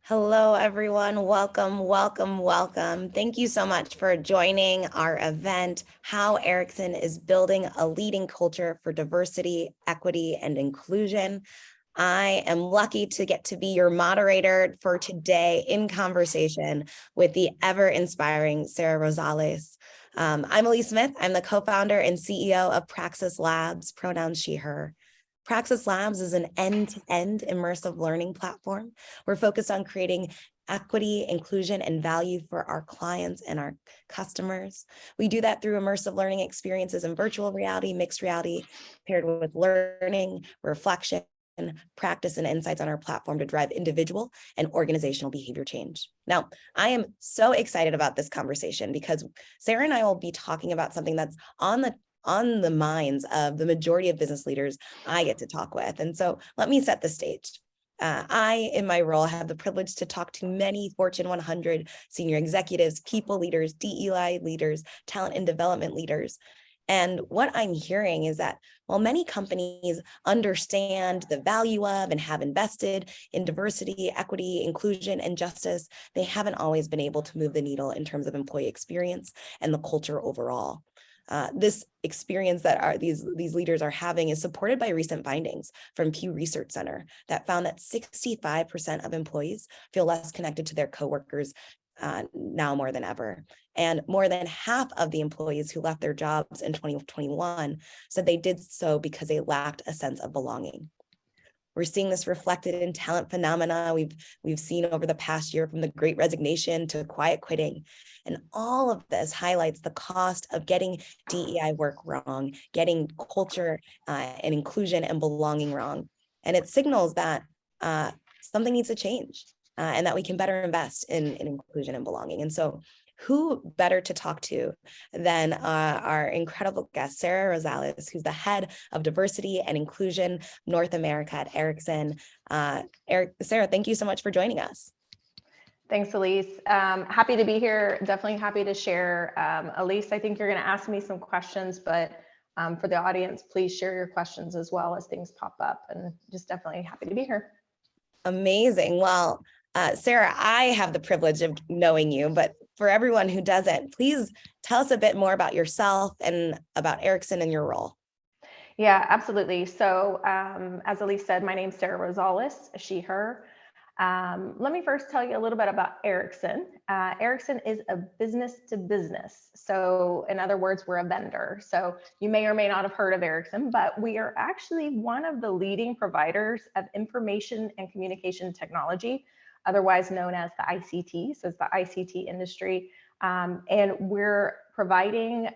Hello, everyone. Welcome, welcome, welcome. Thank you so much for joining our event, How Ericsson is Building a Leading Culture for Diversity, Equity, and Inclusion. I am lucky to get to be your moderator for today in conversation with the ever-inspiring Sarah Rosales. I'm Elise Smith. I'm the co-founder and CEO of Praxis Labs, pronouns she, her. Praxis Labs is an end-to-end immersive learning platform. We're focused on creating equity, inclusion, and value for our clients and our customers. We do that through immersive learning experiences in virtual reality, mixed reality, paired with learning, reflection, practice, and insights on our platform to drive individual and organizational behavior change. Now, I am so excited about this conversation because Sarah and I will be talking about something that's on the minds of the majority of business leaders I get to talk with. And so let me set the stage. I, in my role, have the privilege to talk to many Fortune 100 senior executives, people leaders, DEI leaders, talent and development leaders. And what I'm hearing is that while many companies understand the value of and have invested in diversity, equity, inclusion, and justice, they haven't always been able to move the needle in terms of employee experience and the culture overall. This experience that these leaders are having is supported by recent findings from Pew Research Center that found that 65% of employees feel less connected to their coworkers now more than ever. And more than half of the employees who left their jobs in 2021 said they did so because they lacked a sense of belonging. We're seeing this reflected in talent phenomena we've seen over the past year, from the Great Resignation to quiet quitting. And all of this highlights the cost of getting DEI work wrong, getting culture and inclusion and belonging wrong. And it signals that something needs to change and that we can better invest in inclusion and belonging. And so who better to talk to than our incredible guest, Sarah Rosales, who's the head of diversity and inclusion North America at Ericsson. Sarah, thank you so much for joining us. Thanks, Elise. Happy to be here. Definitely happy to share. Elise, I think you're going to ask me some questions, but for the audience, please share your questions as well as things pop up, and just definitely happy to be here. Amazing. Well, Sarah, I have the privilege of knowing you, but for everyone who doesn't, please tell us a bit more about yourself and about Ericsson and your role. Yeah, absolutely. So as Elise said, my name's Sarah Rosales, she, her. Let me first tell you a little bit about Ericsson. Ericsson is a business to business. So in other words, we're a vendor. So you may or may not have heard of Ericsson, but we are actually one of the leading providers of information and communication technology, otherwise known as the ICT. So it's the ICT industry. And we're providing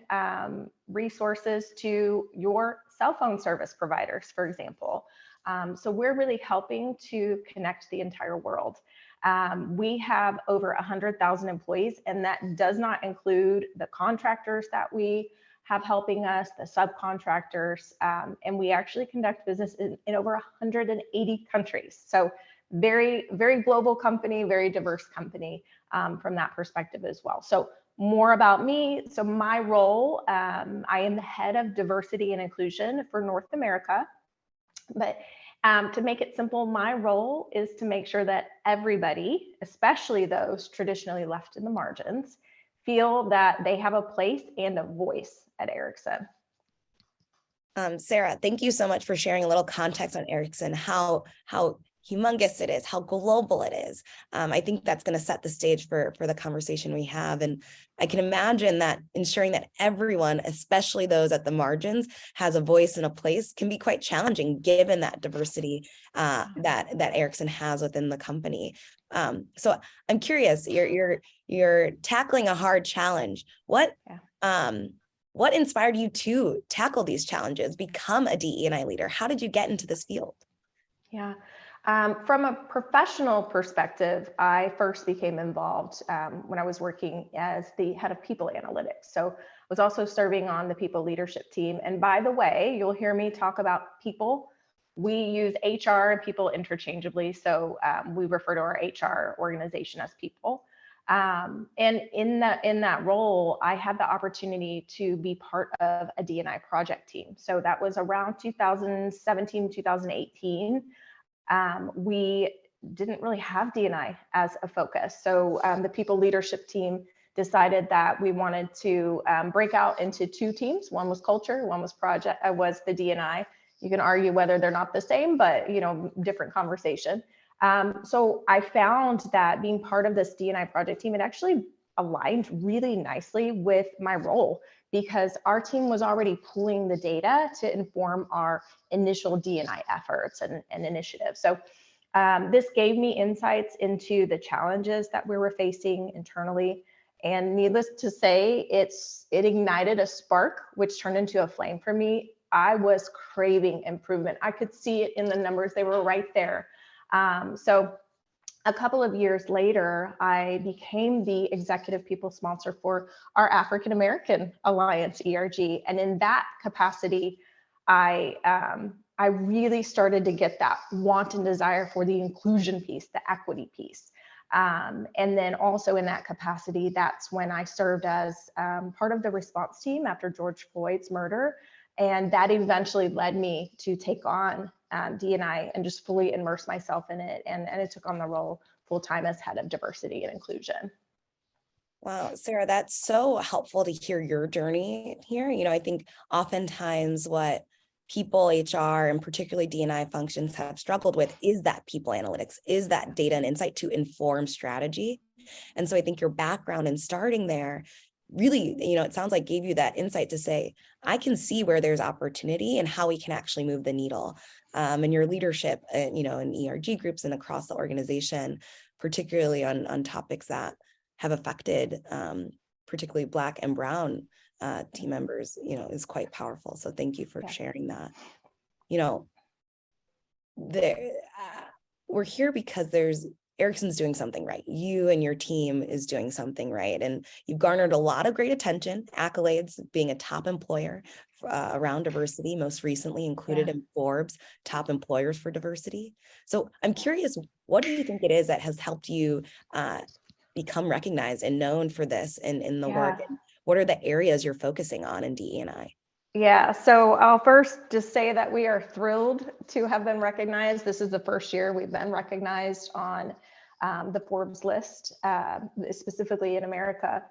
resources to your cell phone service providers, for example. So we're really helping to connect the entire world. We have over 100,000 employees, and that does not include the contractors that we have helping us, the subcontractors, and we actually conduct business in over 180 countries. So very, very global company, very diverse company from that perspective as well. So more about me. So my role, I am the head of diversity and inclusion for North America. But to make it simple, my role is to make sure that everybody, especially those traditionally left in the margins, feel that they have a place and a voice at Ericsson. Sarah, thank you so much for sharing a little context on Ericsson, how humongous it is, how global it is. I think that's going to set the stage for the conversation we have. And I can imagine that ensuring that everyone, especially those at the margins, has a voice and a place can be quite challenging given that diversity that Ericsson has within the company. So I'm curious, you're tackling a hard challenge. What inspired you to tackle these challenges, become a DE&I leader? How did you get into this field? Yeah. From a professional perspective, I first became involved when I was working as the head of people analytics. So I was also serving on the people leadership team. And by the way, you'll hear me talk about people. We use HR and people interchangeably. So we refer to our HR organization as people. And in that role, I had the opportunity to be part of a D&I project team. So that was around 2017, 2018. We didn't really have D&I as a focus. So the people leadership team decided that we wanted to break out into two teams. One was culture, one was was the D&I. You can argue whether they're not the same, but different conversation. So I found that being part of this D&I project team, it actually aligned really nicely with my role, because our team was already pooling the data to inform our initial D&I efforts and initiatives. So this gave me insights into the challenges that we were facing internally. And needless to say, it ignited a spark, which turned into a flame for me. I was craving improvement. I could see it in the numbers. They were right there. So a couple of years later, I became the executive people sponsor for our African American Alliance, ERG. And in that capacity, I really started to get that want and desire for the inclusion piece, the equity piece. And then also in that capacity, that's when I served as part of the response team after George Floyd's murder. And that eventually led me to take on D&I and just fully immerse myself in it. And I took on the role full-time as head of diversity and inclusion. Wow, Sarah, that's so helpful to hear your journey here. I think oftentimes what people, HR, and particularly D&I functions have struggled with is that people analytics, is that data and insight to inform strategy. And so I think your background in starting there really, it sounds like gave you that insight to say, I can see where there's opportunity and how we can actually move the needle. And your leadership, in ERG groups and across the organization, particularly on topics that have affected particularly Black and Brown team members, is quite powerful. So thank you for sharing that. We're here because Ericsson's doing something right. You and your team is doing something right. And you've garnered a lot of great attention, accolades, being a top employer around diversity, most recently included in Forbes' top employers for diversity. So I'm curious, what do you think it is that has helped you become recognized and known for this in the work? And what are the areas you're focusing on in DE&I? Yeah, so I'll first just say that we are thrilled to have been recognized. This is the first year we've been recognized on the Forbes list, specifically in America.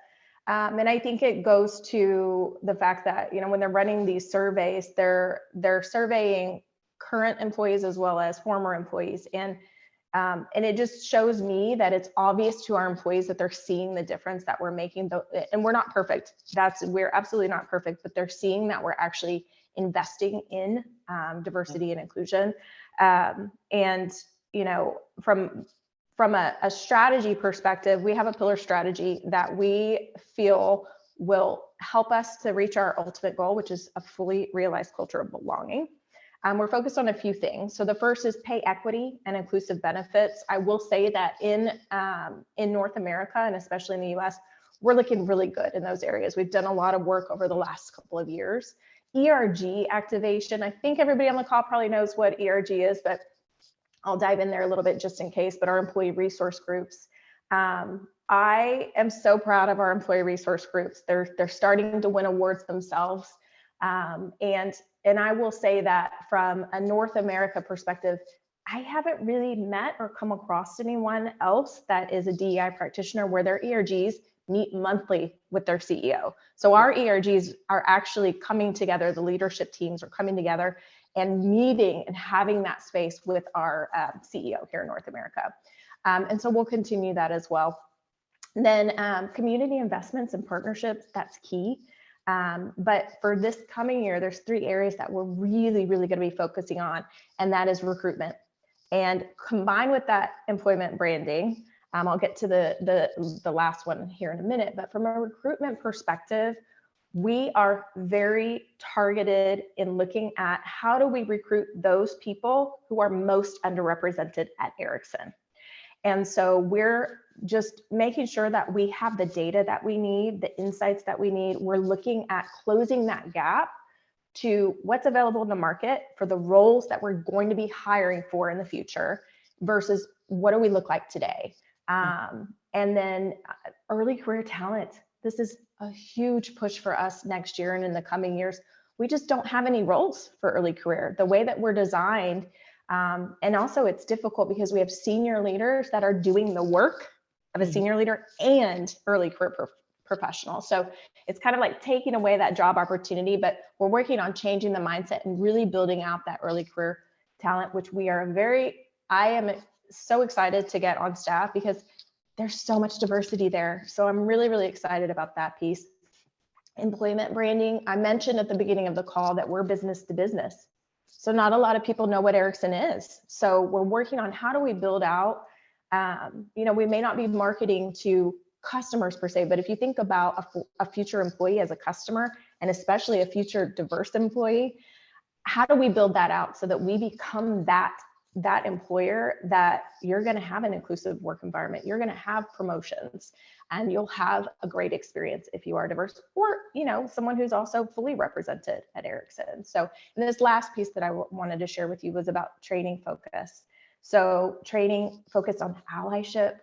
And I think it goes to the fact that, when they're running these surveys, they're surveying current employees as well as former employees. And it just shows me that it's obvious to our employees that they're seeing the difference that we're making. And we're not perfect. We're absolutely not perfect, but they're seeing that we're actually investing in diversity and inclusion. And from a strategy perspective, we have a pillar strategy that we feel will help us to reach our ultimate goal, which is a fully realized culture of belonging. We're focused on a few things. So the first is pay equity and inclusive benefits. I will say that in North America, and especially in the US, we're looking really good in those areas. We've done a lot of work over the last couple of years. ERG activation, I think everybody on the call probably knows what ERG is, but I'll dive in there a little bit just in case. But our employee resource groups, I am so proud of our employee resource groups. They're starting to win awards themselves. And I will say that from a North America perspective, I haven't really met or come across anyone else that is a DEI practitioner where their ERGs meet monthly with their CEO. So our ERGs are actually coming together, the leadership teams are coming together and meeting and having that space with our CEO here in North America. And so we'll continue that as well. Then community investments and partnerships, that's key. But for this coming year, there's 3 areas that we're really, really going to be focusing on, and that is recruitment. And combined with that, employment branding. I'll get to the last one here in a minute, but from a recruitment perspective, we are very targeted in looking at how do we recruit those people who are most underrepresented at Ericsson. And so we're just making sure that we have the data that we need, the insights that we need. We're looking at closing that gap to what's available in the market for the roles that we're going to be hiring for in the future versus what do we look like today. And then early career talent. This is a huge push for us next year and in the coming years. We just don't have any roles for early career. The way that we're designed, And also it's difficult because we have senior leaders that are doing the work of a senior leader and early career professional. So it's kind of like taking away that job opportunity, but we're working on changing the mindset and really building out that early career talent, which I am so excited to get on staff because there's so much diversity there. So I'm really, really excited about that piece. Employment branding. I mentioned at the beginning of the call that we're business to business. So not a lot of people know what Ericsson is. So we're working on how do we build out, we may not be marketing to customers per se, but if you think about a future employee as a customer, and especially a future diverse employee, how do we build that out so that we become that employer that you're going to have an inclusive work environment, you're going to have promotions, and you'll have a great experience if you are diverse, or someone who's also fully represented at Ericsson. So, and this last piece that I wanted to share with you was about training focus. So training focused on allyship,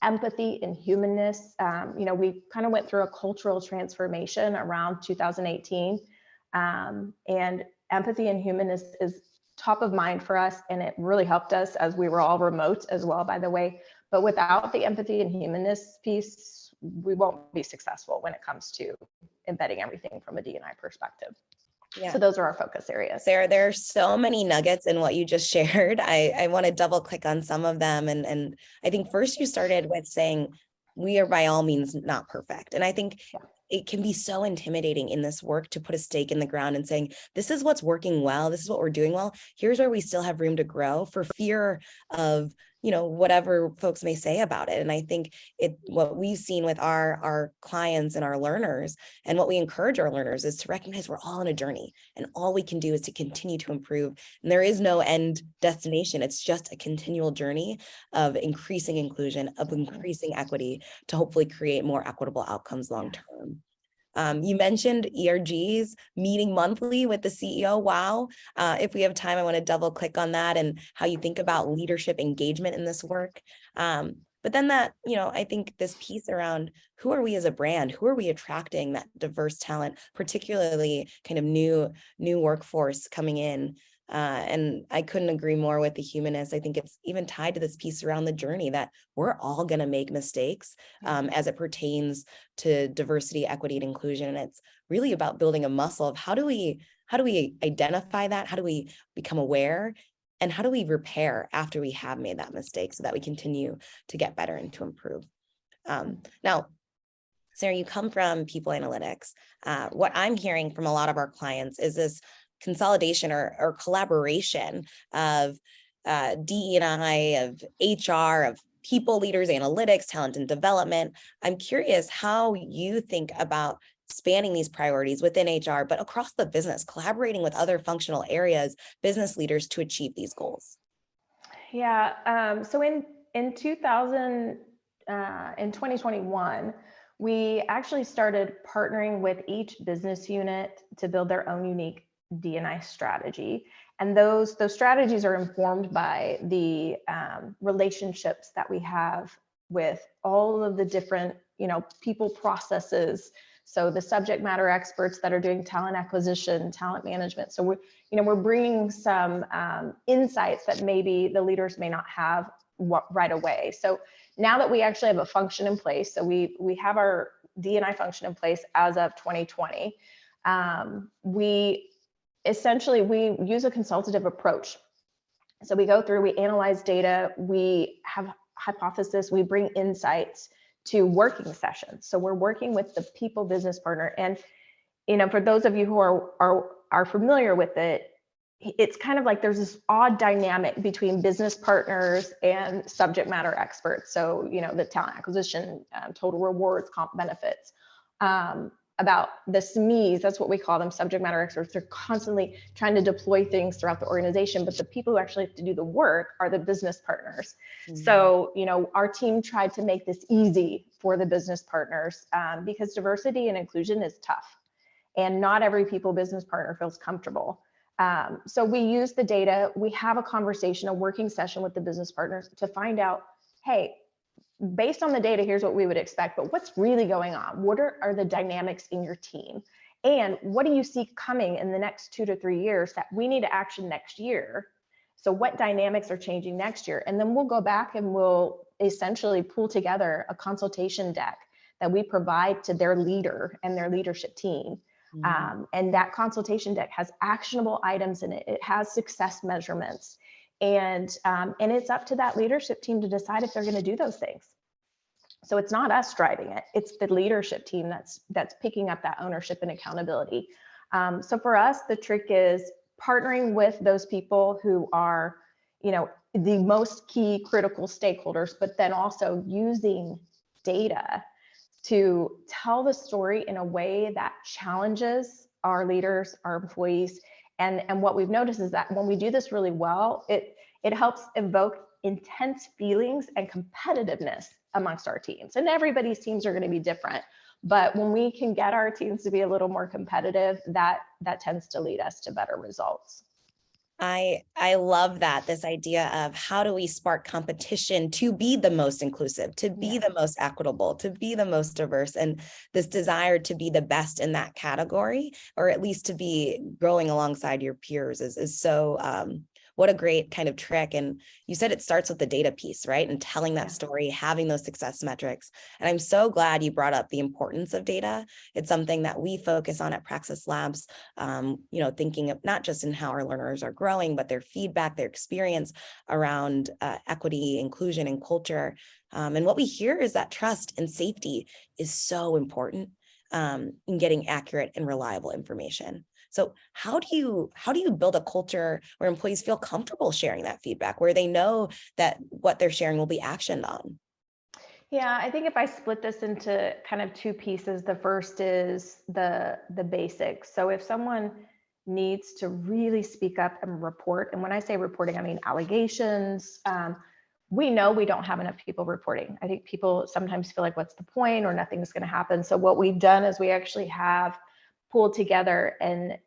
empathy, and humanness. We kind of went through a cultural transformation around 2018, and empathy and humanness is top of mind for us, and it really helped us as we were all remote as well, by the way. But without the empathy and humanness piece, we won't be successful when it comes to embedding everything from a D&I perspective. Yeah. So those are our focus areas. Sarah, there are so many nuggets in what you just shared. I want to double click on some of them. And I think first you started with saying, we are by all means not perfect. And I think it can be so intimidating in this work to put a stake in the ground and saying, this is what's working well, this is what we're doing well, here's where we still have room to grow, for fear of whatever folks may say about it. And I think what we've seen with our clients and our learners, and what we encourage our learners, is to recognize we're all on a journey, and all we can do is to continue to improve. And there is no end destination. It's just a continual journey of increasing inclusion, of increasing equity, to hopefully create more equitable outcomes long term. You mentioned ERGs meeting monthly with the CEO. Wow. If we have time, I want to double click on that and how you think about leadership engagement in this work. But then I think this piece around, who are we as a brand? Who are we attracting that diverse talent, particularly kind of new workforce coming in? And I couldn't agree more with the humanness. I think it's even tied to this piece around the journey that we're all going to make mistakes as it pertains to diversity, equity, and inclusion. And it's really about building a muscle of how do we identify that? How do we become aware? And how do we repair after we have made that mistake, so that we continue to get better and to improve? Now, Sarah, you come from people analytics. What I'm hearing from a lot of our clients is this consolidation or collaboration of DE&I, of HR, of people leaders, analytics, talent and development. I'm curious how you think about spanning these priorities within HR, but across the business, collaborating with other functional areas, business leaders, to achieve these goals. Yeah. So in 2021, we actually started partnering with each business unit to build their own unique D&I strategy. And those strategies are informed by the relationships that we have with all of the different, people, processes. So the subject matter experts that are doing talent acquisition, talent management. So we're bringing some insights that maybe the leaders may not have right away. So now that we actually have a function in place, so we have our D&I function in place as of 2020, we use a consultative approach. So we go through, we analyze data, we have hypothesis, we bring insights to working sessions. So we're working with the people business partner. And, for those of you who are familiar with it, it's kind of like there's this odd dynamic between business partners and subject matter experts. So, the talent acquisition, total rewards, comp benefits, about the SMEs, that's what we call them, subject matter experts. They're constantly trying to deploy things throughout the organization, but the people who actually have to do the work are the business partners. Mm-hmm. So, our team tried to make this easy for the business partners because diversity and inclusion is tough, and not every people business partner feels comfortable. So we use the data, we have a conversation, a working session with the business partners to find out, hey, based on the data, here's what we would expect, but what's really going on? What are the dynamics in your team? And what do you see coming in the next 2 to 3 years that we need to action next year So what dynamics are changing next year? And then we'll go back and we'll essentially pull together a consultation deck that we provide to their leader and their leadership team. And that consultation deck has actionable items in it. It has success measurements, and it's up to that leadership team to decide if they're going to do those things. So it's not us driving it; it's the leadership team that's picking up that ownership and accountability. So for us, the trick is partnering with those people who are, the most key critical stakeholders, but then also using data to tell the story in a way that challenges our leaders, our employees. And what we've noticed is that when we do this really well, it helps evoke intense feelings and competitiveness amongst our teams. And everybody's teams are going to be different. But when we can get our teams to be a little more competitive, that tends to lead us to better results. I love that, this idea of how do we spark competition to be the most inclusive, to be the most equitable, to be the most diverse, and this desire to be the best in that category, or at least to be growing alongside your peers is so what a great kind of trick. And you said it starts with the data piece, right? And telling that story, having those success metrics. And I'm so glad you brought up the importance of data. It's something that we focus on at Praxis Labs, thinking of not just in how our learners are growing, but their feedback, their experience around equity, inclusion, and culture. And what we hear is that trust and safety is so important in getting accurate and reliable information. So how do you build a culture where employees feel comfortable sharing that feedback, where they know that what they're sharing will be actioned on? Yeah, I think if I split this into kind of two pieces, the first is the basics. So if someone needs to really speak up and report, and when I say reporting, I mean allegations. We know we don't have enough people reporting. I think people sometimes feel like, what's the point, or nothing's going to happen. So what we've done is we actually have pulled together, and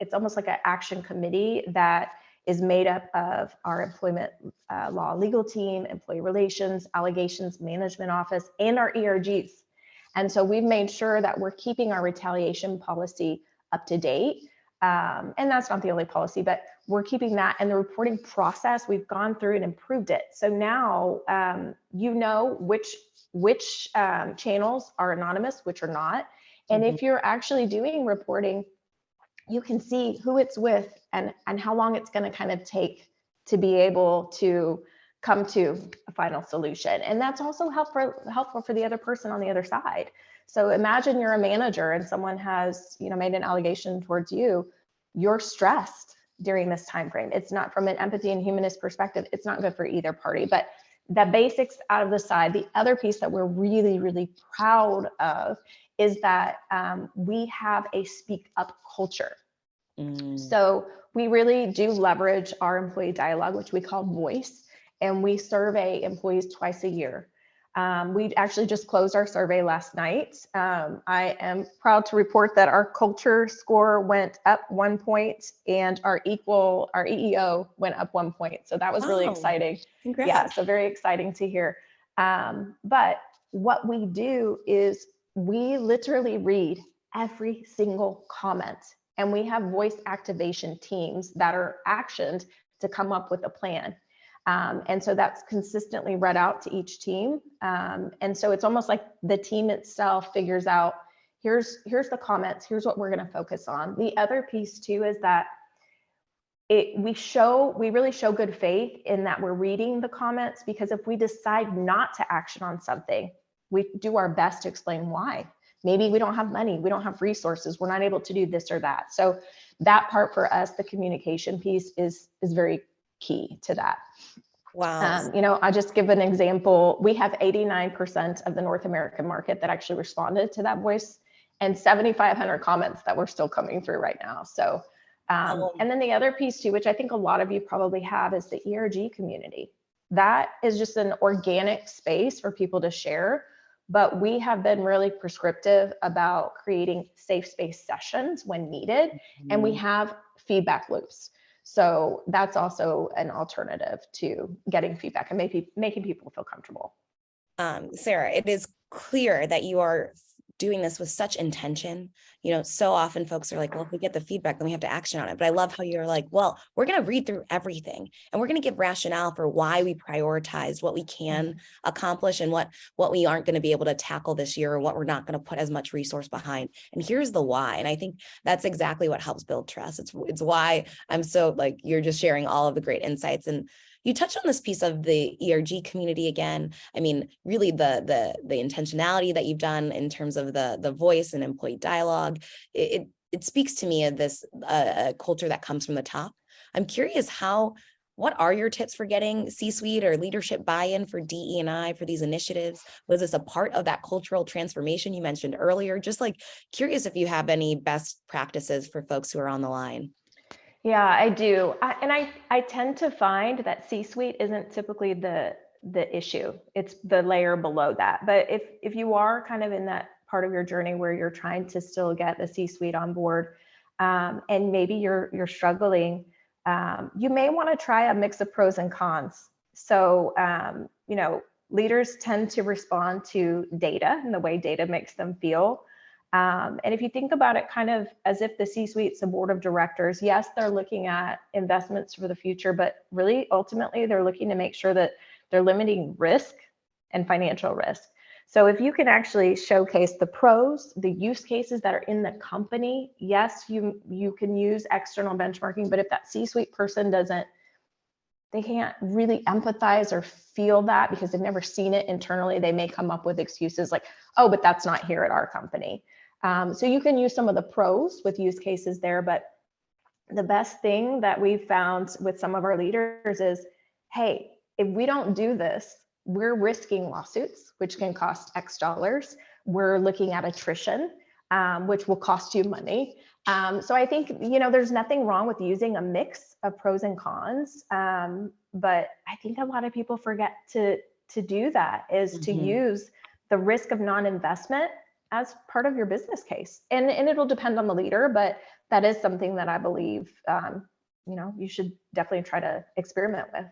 it's almost like an action committee that is made up of our employment law legal team, employee relations, allegations management office, and our ERGs. And so we've made sure that we're keeping our retaliation policy up to date. And that's not the only policy, but we're keeping that. And the reporting process, we've gone through and improved it. So now which channels are anonymous, which are not. And if you're actually doing reporting, you can see who it's with and how long it's going to kind of take to be able to come to a final solution. And that's also helpful for the other person on the other side. So imagine you're a manager and someone has, made an allegation towards you. You're stressed during this time frame. It's not, from an empathy and humanist perspective, it's not good for either party. But the basics out of the side, the other piece that we're really, really proud of is that we have a speak up culture. So we really do leverage our employee dialogue, which we call voice, and we survey employees twice a year. We actually just closed our survey last night. I am proud to report that our culture score went up 1 point, and our EEO went up 1 point. So that was really exciting. Congrats. Yeah, so very exciting to hear. But what we do is we literally read every single comment, and we have voice activation teams that are actioned to come up with a plan. And so that's consistently read out to each team. And so it's almost like the team itself figures out, here's the comments, here's what we're going to focus on. The other piece too is that we really show good faith in that we're reading the comments, because if we decide not to action on something, we do our best to explain why. Maybe we don't have money, we don't have resources, we're not able to do this or that. So that part for us, the communication piece is very key to that. Wow. I'll just give an example. We have 89% of the North American market that actually responded to that voice, and 7,500 comments that were still coming through right now. So, and then the other piece too, which I think a lot of you probably have, is the ERG community. That is just an organic space for people to share, but we have been really prescriptive about creating safe space sessions when needed, and we have feedback loops. So that's also an alternative to getting feedback and making people feel comfortable. Sarah, it is clear that you are doing this with such intention. So often folks are like, well, if we get the feedback, then we have to action on it. But I love how you're like, well, we're going to read through everything and we're going to give rationale for why we prioritized what we can accomplish and what we aren't going to be able to tackle this year, or what we're not going to put as much resource behind. And here's the why. And I think that's exactly what helps build trust. It's why I'm so like, you're just sharing all of the great insights. And you touched on this piece of the ERG community again. I mean, really the intentionality that you've done in terms of the voice and employee dialogue, it speaks to me of this culture that comes from the top. I'm curious what are your tips for getting C-suite or leadership buy-in for DE&I for these initiatives? Was this a part of that cultural transformation you mentioned earlier? Just like curious if you have any best practices for folks who are on the line. Yeah, I do. I tend to find that C-suite isn't typically the issue. It's the layer below that. But if you are kind of in that part of your journey where you're trying to still get the C-suite on board, and maybe you're struggling, you may want to try a mix of pros and cons. So, leaders tend to respond to data and the way data makes them feel. And if you think about it kind of as if the C-suite's a board of directors, yes, they're looking at investments for the future, but really ultimately they're looking to make sure that they're limiting risk and financial risk. So if you can actually showcase the pros, the use cases that are in the company, yes, you can use external benchmarking, but if that C-suite person they can't really empathize or feel that because they've never seen it internally, they may come up with excuses like, oh, but that's not here at our company. So you can use some of the pros with use cases there, but the best thing that we've found with some of our leaders is, hey, if we don't do this, we're risking lawsuits, which can cost X dollars. We're looking at attrition, which will cost you money. So I think, there's nothing wrong with using a mix of pros and cons. But I think a lot of people forget to do that, is to use the risk of non-investment as part of your business case. And it'll depend on the leader, but that is something that I believe, you should definitely try to experiment with.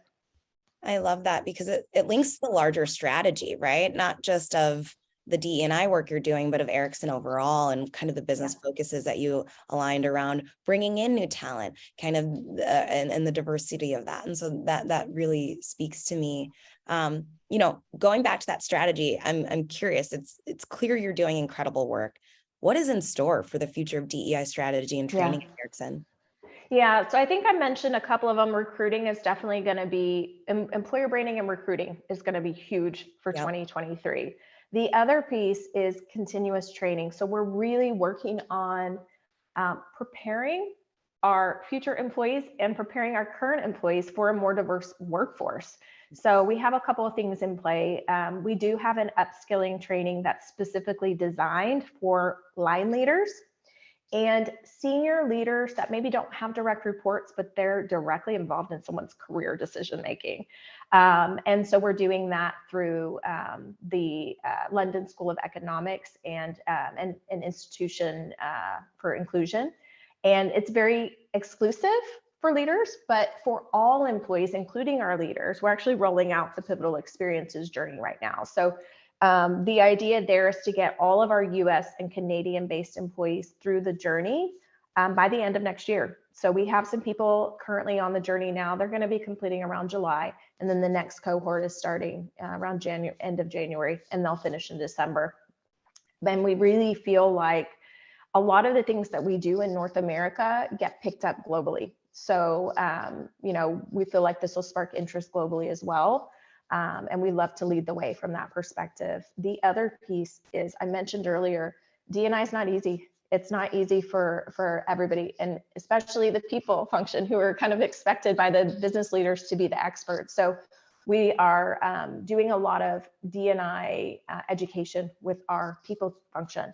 I love that because it links to the larger strategy, right? Not just of the DE&I work you're doing, but of Ericsson overall, and kind of the business focuses that you aligned around bringing in new talent, kind of, and the diversity of that. And so that really speaks to me. Going back to that strategy, I'm curious. It's clear you're doing incredible work. What is in store for the future of DEI strategy and training at Ericsson? Yeah, so I think I mentioned a couple of them. Recruiting is definitely going to be, employer branding and recruiting is going to be huge for 2023. The other piece is continuous training. So we're really working on preparing our future employees and preparing our current employees for a more diverse workforce. So we have a couple of things in play. We do have an upskilling training that's specifically designed for line leaders and senior leaders that maybe don't have direct reports, but they're directly involved in someone's career decision making. And so we're doing that through the London School of Economics and an institution for inclusion. And it's very exclusive for leaders, but for all employees, including our leaders, we're actually rolling out the Pivotal Experiences journey right now. So the idea there is to get all of our US and Canadian based employees through the journey by the end of next year. So we have some people currently on the journey now. They're going to be completing around July. And then the next cohort is starting around end of January, and they'll finish in December. Then we really feel like a lot of the things that we do in North America get picked up globally. So, we feel like this will spark interest globally as well. And we love to lead the way from that perspective. The other piece is, I mentioned earlier, D&I is not easy. It's not easy for everybody, and especially the people function who are kind of expected by the business leaders to be the experts. So we are doing a lot of D&I education with our people function.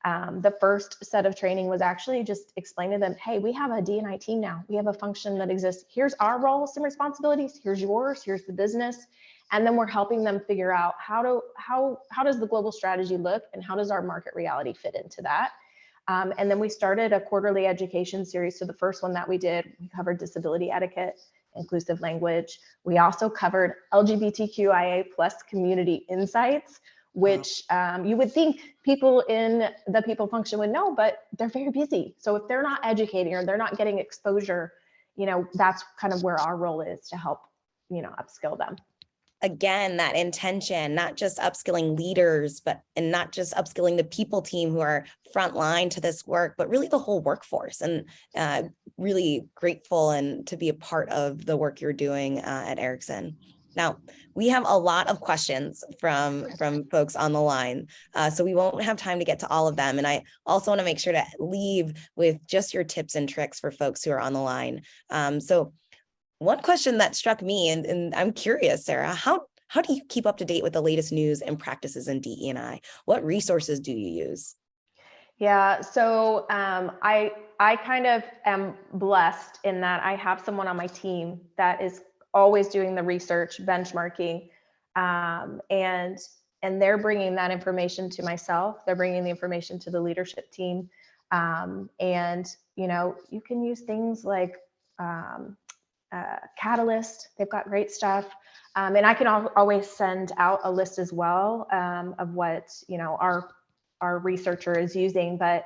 The first set of training was actually just explaining to them, hey, we have a D&I team now. We have a function that exists. Here's our roles and responsibilities. Here's yours. Here's the business. And then we're helping them figure out how does the global strategy look, and how does our market reality fit into that. And then we started a quarterly education series. So the first one that we did, we covered disability etiquette, inclusive language. We also covered LGBTQIA+ community insights, which you would think people in the people function would know, but they're very busy. So if they're not educating or they're not getting exposure, that's kind of where our role is to help, upskill them. Again, that intention, not just upskilling leaders, and not just upskilling the people team who are frontline to this work, but really the whole workforce. And really grateful and to be a part of the work you're doing at Ericsson. Now, we have a lot of questions from folks on the line, so we won't have time to get to all of them. And I also want to make sure to leave with just your tips and tricks for folks who are on the line. So one question that struck me, and I'm curious, Sarah, how do you keep up to date with the latest news and practices in DE&I? What resources do you use? Yeah, so I kind of am blessed in that I have someone on my team that is always doing the research, benchmarking, and they're bringing that information to myself. They're bringing the information to the leadership team, and you can use things like Catalyst. They've got great stuff. And I can always send out a list as well of what our researcher is using. But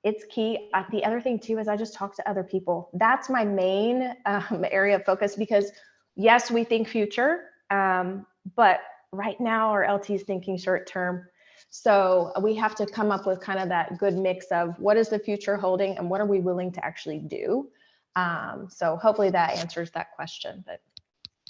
it's key. The other thing too is I just talk to other people. That's my main area of focus, because yes, we think future, but right now our LT is thinking short term. So we have to come up with kind of that good mix of what is the future holding and what are we willing to actually do. So hopefully that answers that question. But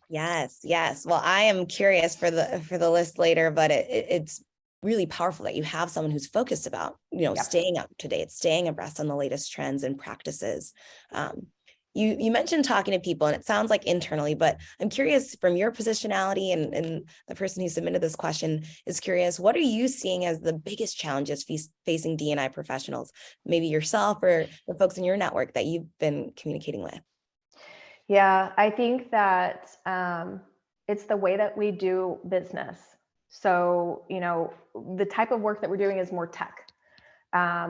yes. Well, I am curious for the list later, but it's really powerful that you have someone who's focused about, staying up to date, staying abreast on the latest trends and practices. You mentioned talking to people, and it sounds like internally, but I'm curious from your positionality, and the person who submitted this question is curious, what are you seeing as the biggest challenges facing D&I professionals, maybe yourself or the folks in your network that you've been communicating with? Yeah, I think that it's the way that we do business. So, the type of work that we're doing is more tech.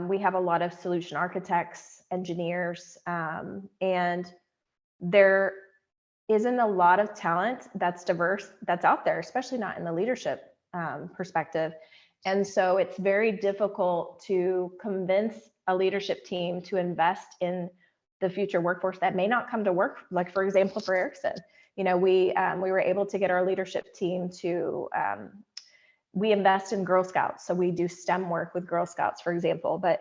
We have a lot of solution architects, engineers, and there isn't a lot of talent that's diverse that's out there, especially not in the leadership perspective. And so it's very difficult to convince a leadership team to invest in the future workforce that may not come to work. Like, for example, for Ericsson, we were able to get our leadership team to we invest in Girl Scouts. So we do STEM work with Girl Scouts, for example, but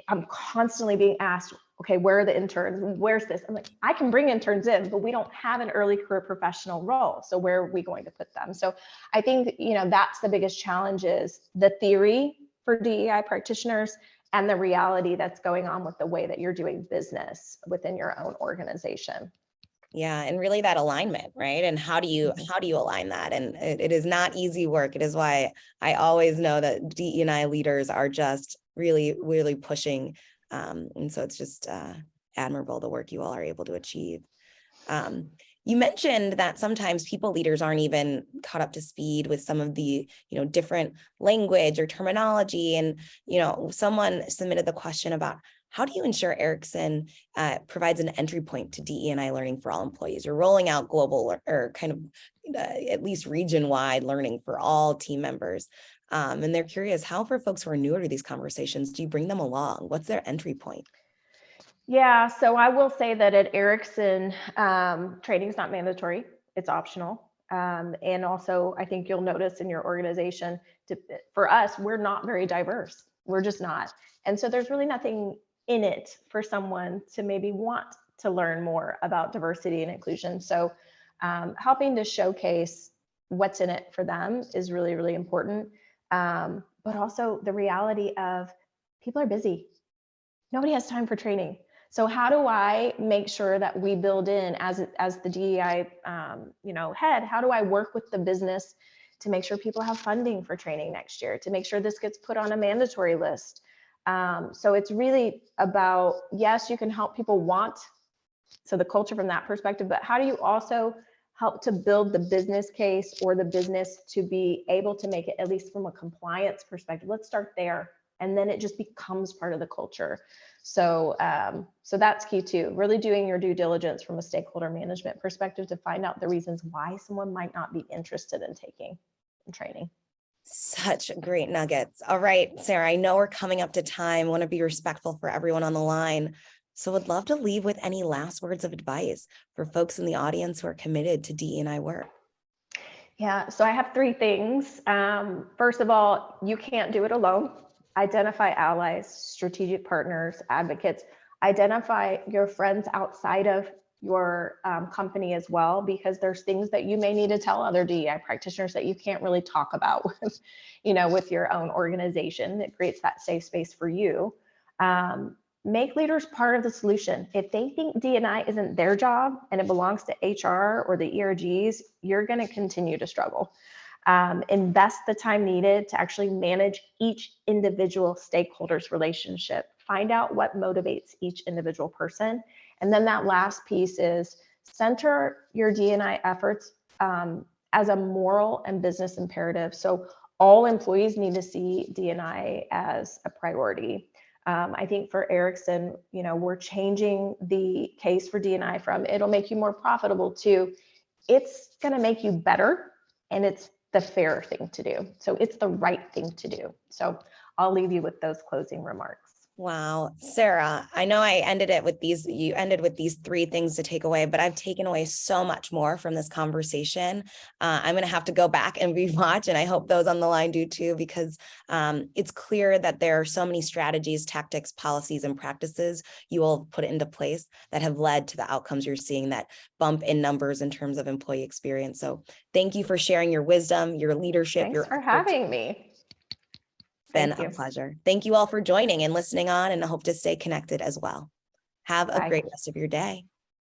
I'm constantly being asked, okay, where are the interns? Where's this? I'm like, I can bring interns in, but we don't have an early career professional role. So where are we going to put them? So I think, that's the biggest challenge, is the theory for DEI practitioners and the reality that's going on with the way that you're doing business within your own organization. Yeah, and really that alignment, right? And how do you align that? And it is not easy work. It is why I always know that DE&I leaders are just really, really pushing. And so it's just admirable the work you all are able to achieve. You mentioned that sometimes people leaders aren't even caught up to speed with some of the, different language or terminology. And, someone submitted the question about, how do you ensure Ericsson provides an entry point to DE&I learning for all employees? You're rolling out global or kind of at least region-wide learning for all team members. And they're curious, how for folks who are newer to these conversations, do you bring them along? What's their entry point? Yeah, so I will say that at Ericsson, training is not mandatory, it's optional. And also, I think you'll notice in your organization, for us, we're not very diverse. We're just not. And so there's really nothing in it for someone to maybe want to learn more about diversity and inclusion. So helping to showcase what's in it for them is really, really important. But also the reality of people are busy. Nobody has time for training. So how do I make sure that we build in, as the DEI head, how do I work with the business to make sure people have funding for training next year, to make sure this gets put on a mandatory list? So it's really about, yes, you can help people want, so the culture from that perspective, but how do you also help to build the business case or the business to be able to make it, at least from a compliance perspective? Let's start there. And then it just becomes part of the culture. So, so that's key too, really doing your due diligence from a stakeholder management perspective to find out the reasons why someone might not be interested in taking training. Such great nuggets. All right, Sarah, I know we're coming up to time. I want to be respectful for everyone on the line. So would love to leave with any last words of advice for folks in the audience who are committed to DE&I work. Yeah, so I have three things. First of all, you can't do it alone. Identify allies, strategic partners, advocates. Identify your friends outside of your company as well, because there's things that you may need to tell other DEI practitioners that you can't really talk about with, with your own organization. It creates that safe space for you. Make leaders part of the solution. If they think D&I isn't their job and it belongs to HR or the ERGs, you're going to continue to struggle. Invest the time needed to actually manage each individual stakeholder's relationship. Find out what motivates each individual person. And then that last piece is center your D&I efforts as a moral and business imperative. So all employees need to see D&I as a priority. I think for Ericsson, we're changing the case for D&I from it'll make you more profitable to it's going to make you better, and it's the fair thing to do. So it's the right thing to do. So I'll leave you with those closing remarks. Wow. Sarah, I know I ended it with you ended with these three things to take away, but I've taken away so much more from this conversation. I'm going to have to go back and rewatch, and I hope those on the line do too, because it's clear that there are so many strategies, tactics, policies, and practices you will put into place that have led to the outcomes you're seeing, that bump in numbers in terms of employee experience. So thank you for sharing your wisdom, your leadership. Thanks for having me. Been a pleasure. Thank you all for joining and listening on, and I hope to stay connected as well. Have a great rest of your day.